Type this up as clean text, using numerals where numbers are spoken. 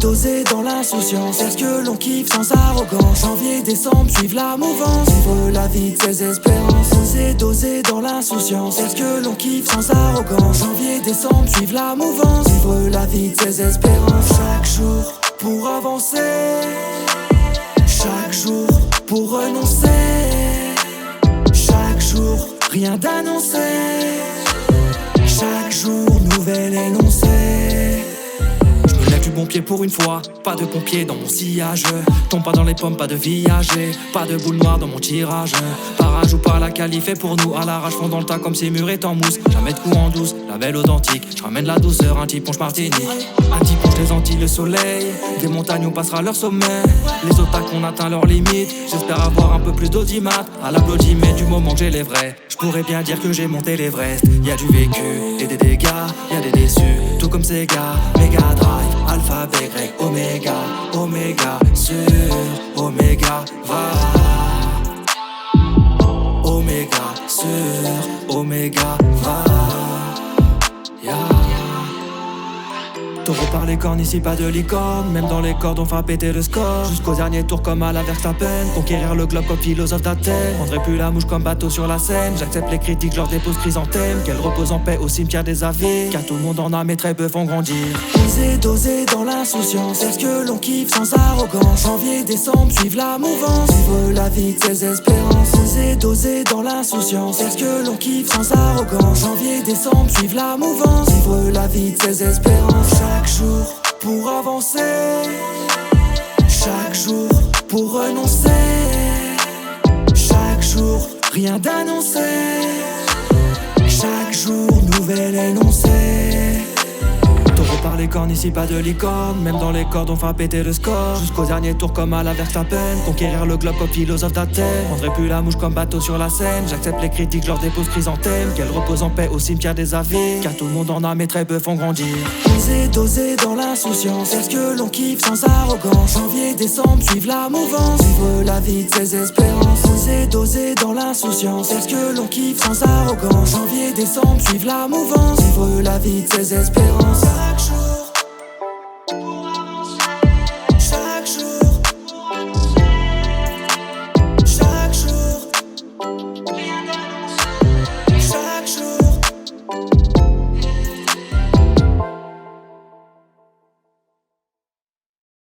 Dosé dans l'insouciance, est-ce que l'on kiffe sans arrogance? Janvier, décembre, suivre la mouvance, vivre la vie de ses espérances. Dosé dans l'insouciance, est-ce que l'on kiffe sans arrogance? Janvier, décembre, suivre la mouvance, vivre la vie de ses espérances. Chaque jour pour avancer, chaque jour pour renoncer, chaque jour rien d'annoncé, chaque jour nouvel énoncé. Du bon pied pour une fois, pas de pompier dans mon sillage. Tombe pas dans les pommes, pas de viager. Pas de boule noire dans mon tirage. Parage ou pas, la qualif est pour nous. À l'arrache, fond dans le tas comme si mur est en mousse. Jamais de coup en douce, la belle authentique. Je ramène la douceur, un petit ponche martini. Un petit ponche les Antilles, le soleil. Des montagnes, on passera leur sommet. Les otaques, on atteint leurs limites. J'espère avoir un peu plus d'audimat. À l'applaudiment du moment que j'ai les vrais. Je pourrais bien dire que j'ai monté l'Everest. Y'a du vécu et des dégâts, y'a des déçus. Tout comme Sega, Mega Drive, alphabet grec, Oméga, Oméga, sur Oméga, va. Oméga, sur Oméga, va. Yeah. Taureau par les cornes, ici pas de licorne. Même dans les cordes on va péter le score. Jusqu'au dernier tour comme à la Verstappen. Conquérir le globe comme philosophe d'Athènes. Prendrai plus la mouche comme bateau sur la Seine. J'accepte les critiques, je leur dépose chrysanthème. Qu'elle repose en paix au cimetière des avis. Car tout le monde en a, mais très peu font grandir. Dosé dans l'insouciance, est-ce que l'on kiffe sans arrogance? Janvier, décembre, suivre la mouvance, vivre la vie de ses espérances. Dosé dans l'insouciance, est-ce que l'on kiffe sans arrogance? Janvier, décembre, suivre la mouvance, vivre la vie de ses espérances. Chaque jour pour avancer, chaque jour pour renoncer, chaque jour rien d'annoncé, chaque jour nouvel énoncé. Taureau par les cornes, ici pas de licorne. Même dans les cordes on va péter le score. Jusqu'au dernier tour comme à la Verstappen. Conquérir le globe comme philosophe d'Athènes. Prendrai plus la mouche comme bateau sur la Seine. J'accepte les critiques, je leur dépose chrysanthème. Qu'elle repose en paix au cimetière des avis. Car tout le monde en a, mais très peu font grandir. Dosé dans l'insouciance, est-ce que l'on kiffe sans arrogance? Janvier, décembre, suivre la mouvance, vivre la vie de ses espérances. Dosé dans l'insouciance, est-ce que l'on kiffe sans arrogance? Janvier, décembre, suivre la mouvance, vivre la vie de ses espérances. Chaque jour